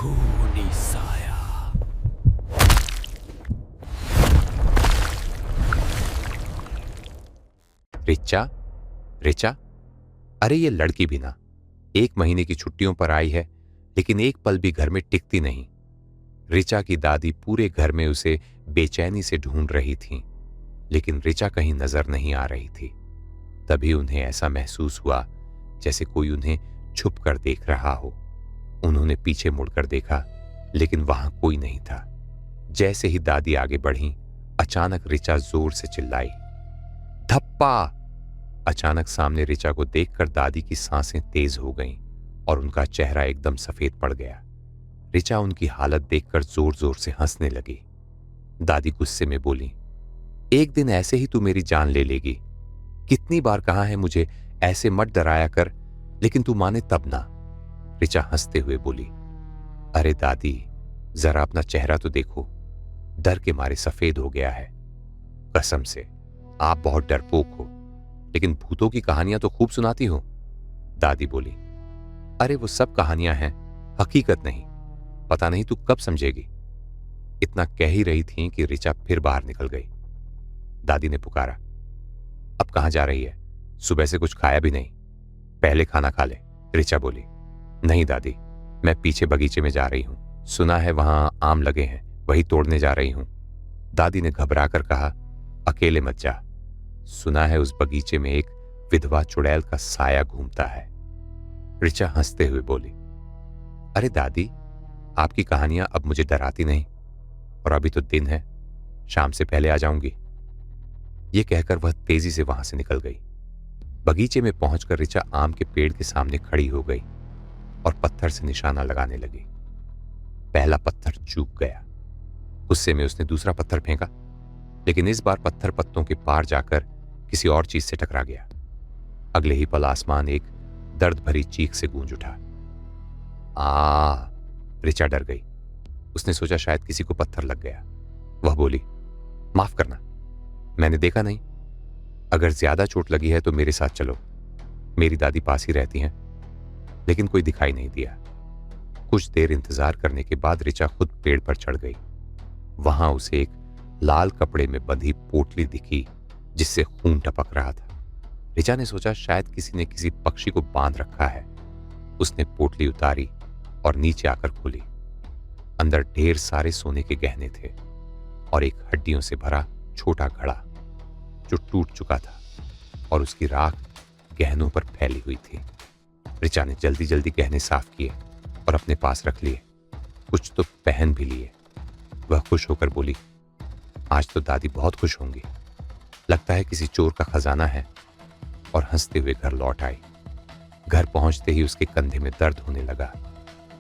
खूनी साया। रिचा, रिचा, अरे ये लड़की भी ना 1 महीने की छुट्टियों पर आई है, लेकिन एक पल भी घर में टिकती नहीं। रिचा की दादी पूरे घर में उसे बेचैनी से ढूंढ रही थीं, लेकिन रिचा कहीं नजर नहीं आ रही थी। तभी उन्हें ऐसा महसूस हुआ जैसे कोई उन्हें छुप कर देख रहा हो। उन्होंने पीछे मुड़कर देखा, लेकिन वहां कोई नहीं था। जैसे ही दादी आगे बढ़ी, अचानक रिचा जोर से चिल्लाई, धप्पा। अचानक सामने रिचा को देखकर दादी की सांसें तेज हो गईं और उनका चेहरा एकदम सफेद पड़ गया। रिचा उनकी हालत देखकर जोर जोर से हंसने लगी। दादी गुस्से में बोली, एक दिन ऐसे ही तू मेरी जान ले लेगी। कितनी बार कहा है मुझे ऐसे मत डराया कर, लेकिन तू माने तब ना। रिचा हंसते हुए बोली, अरे दादी, जरा अपना चेहरा तो देखो, डर के मारे सफेद हो गया है। कसम से आप बहुत डरपोक हो, लेकिन भूतों की कहानियां तो खूब सुनाती हो। दादी बोली, अरे वो सब कहानियां हैं, हकीकत नहीं। पता नहीं तू कब समझेगी। इतना कह ही रही थी कि रिचा फिर बाहर निकल गई। दादी ने पुकारा, अब कहां जा रही है? सुबह से कुछ खाया भी नहीं, पहले खाना खा ले। रिचा बोली, नहीं दादी, मैं पीछे बगीचे में जा रही हूं। सुना है वहां आम लगे हैं, वही तोड़ने जा रही हूं। दादी ने घबरा कर कहा, अकेले मत जा। सुना है उस बगीचे में एक विधवा चुड़ैल का साया घूमता है। रिचा हंसते हुए बोली, अरे दादी, आपकी कहानियां अब मुझे डराती नहीं, और अभी तो दिन है, शाम से पहले आ जाऊंगी। ये कहकर वह तेजी से वहां से निकल गई। बगीचे में पहुंचकर रिचा आम के पेड़ के सामने खड़ी हो गई और पत्थर से निशाना लगाने लगी। पहला पत्थर चूक गया। गुस्से में उसने दूसरा पत्थर फेंका, लेकिन इस बार पत्थर पत्तों के पार जाकर किसी और चीज से टकरा गया। अगले ही पल आसमान एक दर्द भरी चीख से गूंज उठा। आ रिचा डर गई। उसने सोचा शायद किसी को पत्थर लग गया। वह बोली, माफ करना, मैंने देखा नहीं। अगर ज्यादा चोट लगी है तो मेरे साथ चलो, मेरी दादी पास ही रहती हैं। लेकिन कोई दिखाई नहीं दिया। कुछ देर इंतजार करने के बाद रिचा खुद पेड़ पर चढ़ गई। वहां उसे एक लाल कपड़े में बंधी पोटली दिखी, जिससे खून टपक रहा था। रिचा ने सोचा शायद किसी ने किसी पक्षी को बांध रखा है। उसने पोटली उतारी और नीचे आकर खोली। अंदर ढेर सारे सोने के गहने थे और एक हड्डियों से भरा छोटा घड़ा जो टूट चुका था और उसकी राख गहनों पर फैली हुई थी। रिचा ने जल्दी जल्दी गहने साफ किए और अपने पास रख लिए। कुछ तो पहन भी लिए। वह खुश होकर बोली, आज तो दादी बहुत खुश होंगी, लगता है किसी चोर का खजाना है, और हंसते हुए घर लौट आई। घर पहुंचते ही उसके कंधे में दर्द होने लगा,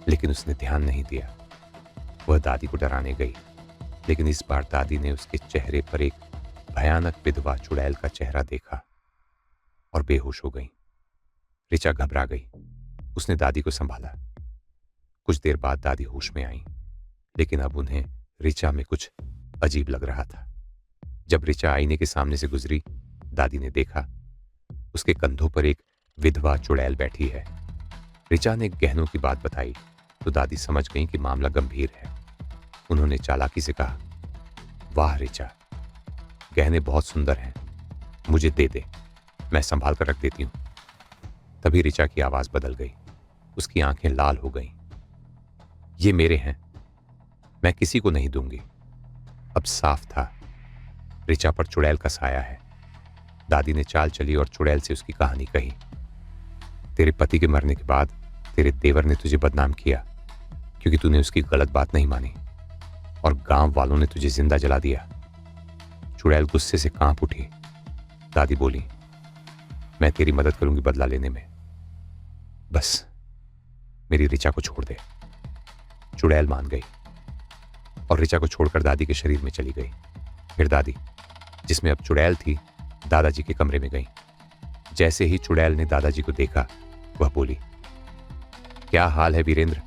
लेकिन उसने ध्यान नहीं दिया। वह दादी को डराने गई, लेकिन इस बार दादी ने उसके चेहरे पर एक भयानक विधवा चुड़ैल का चेहरा देखा और बेहोश हो गई। रिचा घबरा गई। उसने दादी को संभाला। कुछ देर बाद दादी होश में आई, लेकिन अब उन्हें रिचा में कुछ अजीब लग रहा था। जब रिचा आईने के सामने से गुजरी, दादी ने देखा उसके कंधों पर एक विधवा चुड़ैल बैठी है। रिचा ने गहनों की बात बताई तो दादी समझ गई कि मामला गंभीर है। उन्होंने चालाकी से कहा, वाह रिचा, गहने बहुत सुंदर हैं, मुझे दे दे, मैं संभाल कर रख देती हूं। तभी रिचा की आवाज बदल गई। उसकी आंखें लाल हो गईं। ये मेरे हैं, मैं किसी को नहीं दूंगी। अब साफ था, रिचा पर चुड़ैल का साया है। दादी ने चाल चली और चुड़ैल से उसकी कहानी कही। तेरे पति के मरने के बाद तेरे देवर ने तुझे बदनाम किया, क्योंकि तूने उसकी गलत बात नहीं मानी, और गांव वालों ने तुझे जिंदा जला दिया। चुड़ैल गुस्से से कांप उठी। दादी बोली, मैं तेरी मदद करूंगी बदला लेने में, बस मेरी रिचा को छोड़ दे। चुड़ैल मान गई और रिचा को छोड़कर दादी के शरीर में चली गई। फिर दादी, जिसमें अब चुड़ैल थी, दादाजी के कमरे में गई। जैसे ही चुड़ैल ने दादाजी को देखा, वह बोली, क्या हाल है वीरेंद्र,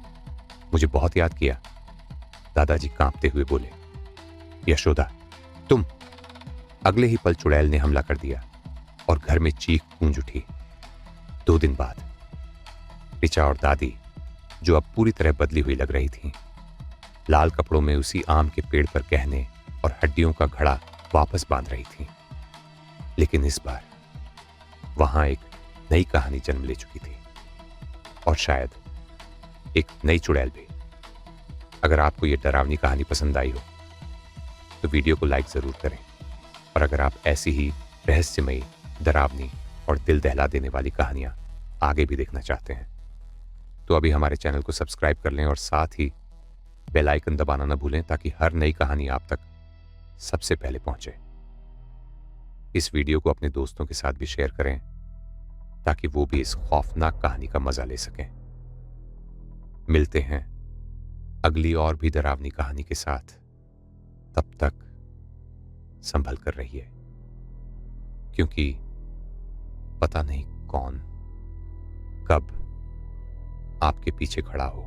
मुझे बहुत याद किया। दादाजी कांपते हुए बोले, यशोदा, तुम। अगले ही पल चुड़ैल ने हमला कर दिया और घर में चीख गूंज उठी। 2 दिन बाद रिचा और दादी जो अब पूरी तरह बदली हुई लग रही थीं। लाल कपड़ों में उसी आम के पेड़ पर गहने और हड्डियों का घड़ा वापस बांध रही थीं। लेकिन इस बार वहां एक नई कहानी जन्म ले चुकी थी, और शायद एक नई चुड़ैल भी। अगर आपको यह डरावनी कहानी पसंद आई हो तो वीडियो को लाइक जरूर करें, और अगर आप ऐसी ही रहस्यमयी, डरावनी और दिल दहला देने वाली कहानियां आगे भी देखना चाहते हैं तो अभी हमारे चैनल को सब्सक्राइब कर लें, और साथ ही बेल आइकन दबाना न भूलें ताकि हर नई कहानी आप तक सबसे पहले पहुंचे। इस वीडियो को अपने दोस्तों के साथ भी शेयर करें ताकि वो भी इस खौफनाक कहानी का मजा ले सकें। मिलते हैं अगली और भी डरावनी कहानी के साथ। तब तक संभल कर रहिए, क्योंकि पता नहीं कौन कब आपके पीछे खड़ा हो।